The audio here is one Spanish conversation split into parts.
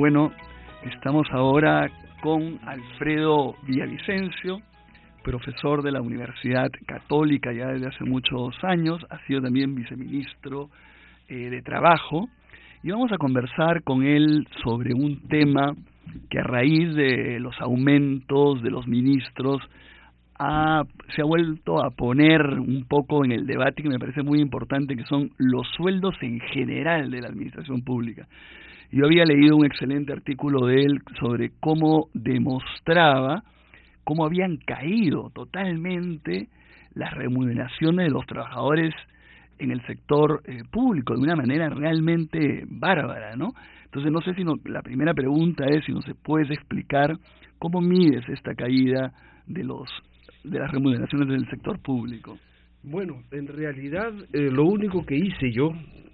Bueno, estamos ahora con Alfredo Villavicencio, profesor de la Universidad Católica ya desde hace muchos años, ha sido también viceministro de Trabajo, y vamos a conversar con él sobre un tema que a raíz de los aumentos de los ministros se ha vuelto a poner un poco en el debate, que me parece muy importante, que son los sueldos en general de la administración pública. Yo había leído un excelente artículo de él sobre cómo demostraba cómo habían caído totalmente las remuneraciones de los trabajadores en el sector público de una manera realmente bárbara, ¿no? Entonces no sé si la primera pregunta es si nos puedes explicar cómo mides esta caída de las remuneraciones del sector público. Bueno, en realidad lo único que hice yo,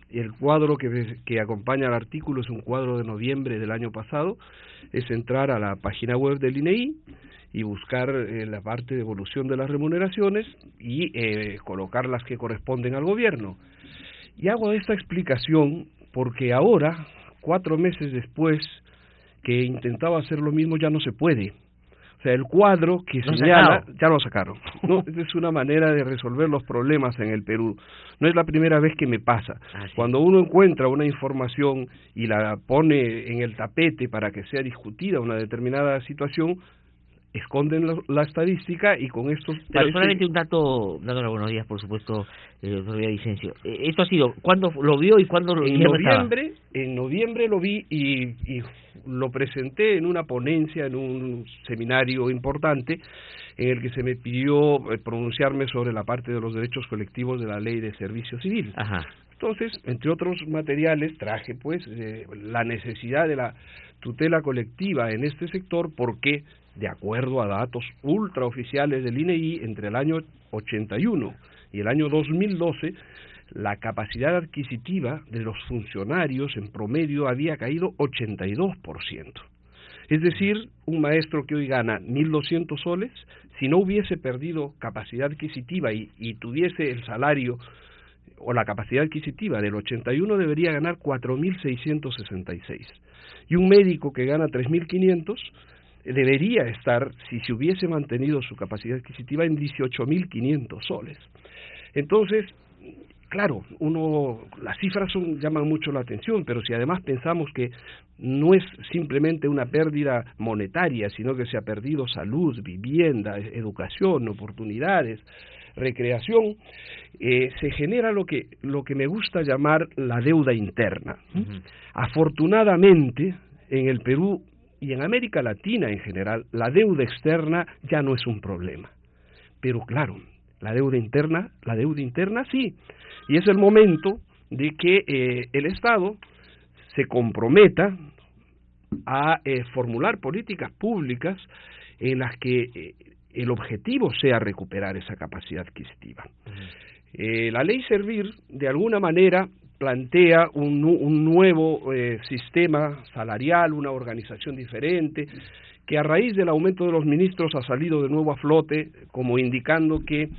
el cuadro que acompaña al artículo es un cuadro de noviembre del año pasado, es entrar a la página web del INEI y buscar la parte de evolución de las remuneraciones y colocar las que corresponden al gobierno. Y hago esta explicación porque ahora, 4 meses después que intentaba hacer lo mismo, ya no se puede. O sea, el cuadro que señala, ya lo sacaron. ¿No? Esa es una manera de resolver los problemas en el Perú. No es la primera vez que me pasa. Sí. Cuando uno encuentra una información y la pone en el tapete para que sea discutida una determinada situación, esconden la estadística y con esto... Pero solamente un dato, dándole buenos días, por supuesto, doctor Villavicencio. Esto ha sido, ¿cuándo lo vio y cuándo lo En noviembre lo vi y lo presenté en una ponencia, en un seminario importante, en el que se me pidió pronunciarme sobre la parte de los derechos colectivos de la Ley de Servicio Civil. Ajá. Entonces, entre otros materiales, traje pues la necesidad de la tutela colectiva en este sector, porque de acuerdo a datos ultraoficiales del INEI, entre el año 81 y el año 2012, la capacidad adquisitiva de los funcionarios en promedio había caído 82%. Es decir, un maestro que hoy gana 1.200 soles, si no hubiese perdido capacidad adquisitiva y tuviese el salario o la capacidad adquisitiva del 81, debería ganar 4.666. Y un médico que gana 3.500 debería estar, si se hubiese mantenido su capacidad adquisitiva, en 18.500 soles. Entonces, claro, las cifras llaman mucho la atención, pero si además pensamos que no es simplemente una pérdida monetaria, sino que se ha perdido salud, vivienda, educación, oportunidades, recreación, se genera lo que me gusta llamar la deuda interna. Uh-huh. Afortunadamente, en el Perú y en América Latina en general, la deuda externa ya no es un problema. Pero claro, la deuda interna sí. Y es el momento de que el Estado se comprometa a formular políticas públicas en las que el objetivo sea recuperar esa capacidad adquisitiva. Uh-huh. La ley Servir, de alguna manera, plantea un nuevo sistema salarial, una organización diferente, que a raíz del aumento de los ministros ha salido de nuevo a flote, como indicando que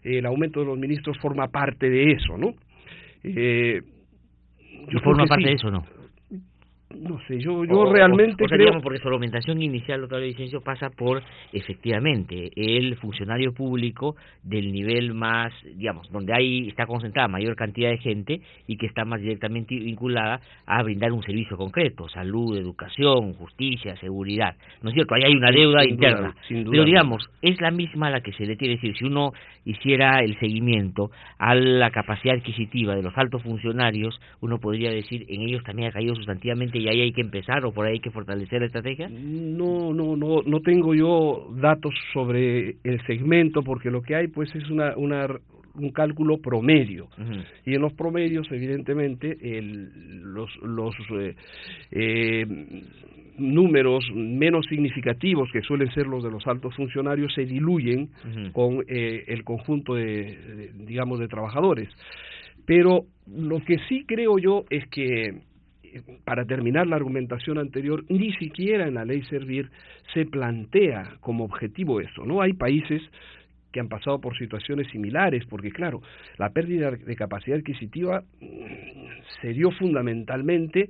el aumento de los ministros forma parte de eso, ¿no? ¿Forma parte de eso, no? No sé, yo realmente creo... Digamos, porque su argumentación inicial, doctor Villavicencio, pasa por, efectivamente, el funcionario público del nivel más, digamos, donde está concentrada mayor cantidad de gente y que está más directamente vinculada a brindar un servicio concreto: salud, educación, justicia, seguridad. ¿No es cierto? Ahí hay una deuda interna. Sin duda. Pero, digamos, es la misma a la que se le quiere decir. Si uno hiciera el seguimiento a la capacidad adquisitiva de los altos funcionarios, uno podría decir, en ellos también ha caído sustantivamente y ahí hay que empezar, o por ahí hay que fortalecer la estrategia. No tengo yo datos sobre el segmento, porque lo que hay pues es un cálculo promedio. Uh-huh. Y en los promedios, evidentemente, los números menos significativos, que suelen ser los de los altos funcionarios, se diluyen uh-huh. con el conjunto de trabajadores. Pero lo que sí creo yo es que, para terminar la argumentación anterior, ni siquiera en la ley Servir se plantea como objetivo eso, ¿no? Hay países que han pasado por situaciones similares, porque claro, la pérdida de capacidad adquisitiva se dio fundamentalmente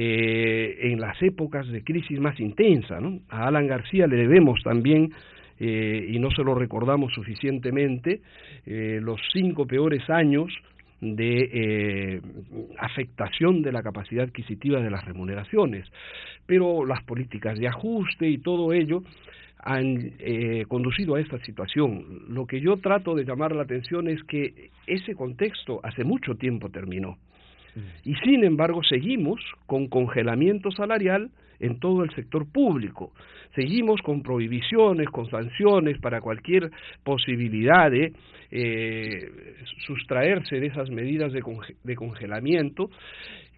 en las épocas de crisis más intensa, ¿no? A Alan García le debemos también, y no se lo recordamos suficientemente, los 5 peores años de afectación de la capacidad adquisitiva de las remuneraciones, pero las políticas de ajuste y todo ello han conducido a esta situación. Lo que yo trato de llamar la atención es que ese contexto hace mucho tiempo terminó, y sin embargo seguimos con congelamiento salarial en todo el sector público, seguimos con prohibiciones, con sanciones para cualquier posibilidad de sustraerse de esas medidas de congelamiento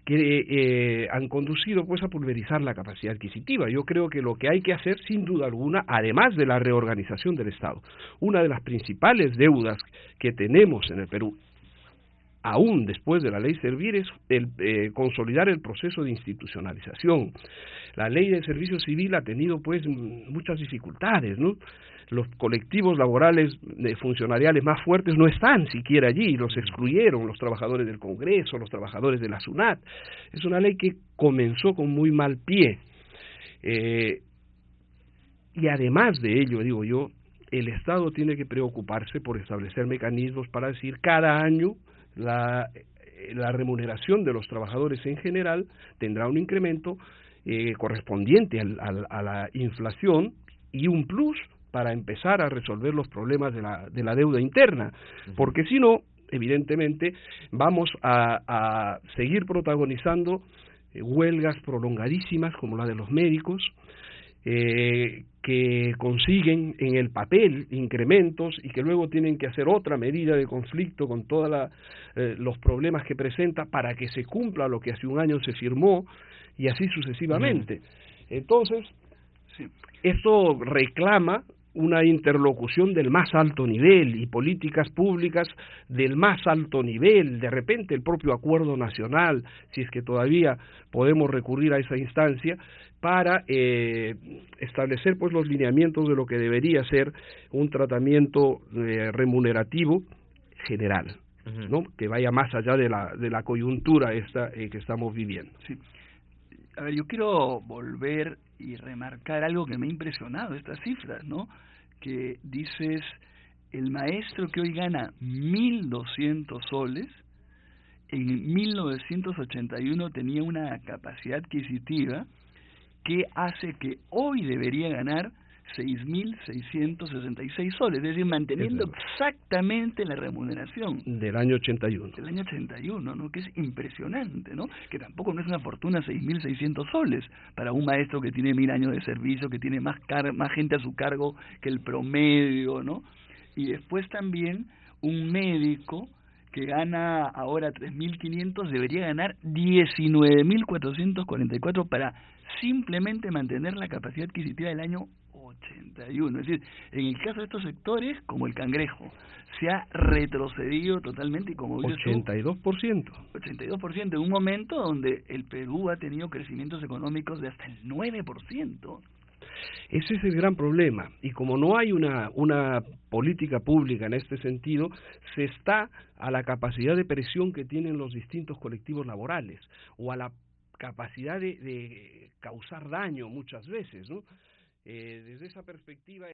que han conducido pues a pulverizar la capacidad adquisitiva. Yo creo que lo que hay que hacer, sin duda alguna, además de la reorganización del Estado, una de las principales deudas que tenemos en el Perú, aún después de la ley Servir, es consolidar el proceso de institucionalización. La ley de servicio civil ha tenido pues muchas dificultades, ¿no? Los colectivos laborales funcionariales más fuertes no están siquiera allí, los excluyeron, los trabajadores del Congreso, los trabajadores de la SUNAT. Es una ley que comenzó con muy mal pie. Y además de ello, digo yo, el Estado tiene que preocuparse por establecer mecanismos para decir cada año la remuneración de los trabajadores en general tendrá un incremento correspondiente a la inflación y un plus para empezar a resolver los problemas de la deuda interna, porque si no, evidentemente, vamos a seguir protagonizando huelgas prolongadísimas como la de los médicos, que consiguen en el papel incrementos y que luego tienen que hacer otra medida de conflicto con todos los problemas que presenta para que se cumpla lo que hace un año se firmó, y así sucesivamente. Entonces, esto reclama una interlocución del más alto nivel y políticas públicas del más alto nivel. De repente el propio acuerdo nacional, si es que todavía podemos recurrir a esa instancia, para establecer pues los lineamientos de lo que debería ser un tratamiento remunerativo general, ¿no? Que vaya más allá de la coyuntura esta que estamos viviendo. Sí. A ver, yo quiero volver y remarcar algo que me ha impresionado, estas cifras, ¿no? Que dices, el maestro que hoy gana 1.200 soles, en 1981 tenía una capacidad adquisitiva que hace que hoy debería ganar 6.666 soles, es decir, manteniendo exactamente la remuneración del año 81. Del año 81, ¿no? Que es impresionante, ¿no? Que tampoco no es una fortuna 6.600 soles para un maestro que tiene 1.000 años de servicio, que tiene más gente a su cargo que el promedio, ¿no? Y después también un médico que gana ahora 3.500 debería ganar 19.444 para simplemente mantener la capacidad adquisitiva del año 81. Es decir, en el caso de estos sectores, como el cangrejo, se ha retrocedido totalmente, y como dices 82%. 82%, en un momento donde el Perú ha tenido crecimientos económicos de hasta el 9%. Ese es el gran problema, y como no hay una política pública en este sentido, se está a la capacidad de presión que tienen los distintos colectivos laborales, o a la capacidad de causar daño muchas veces, ¿no? Desde esa perspectiva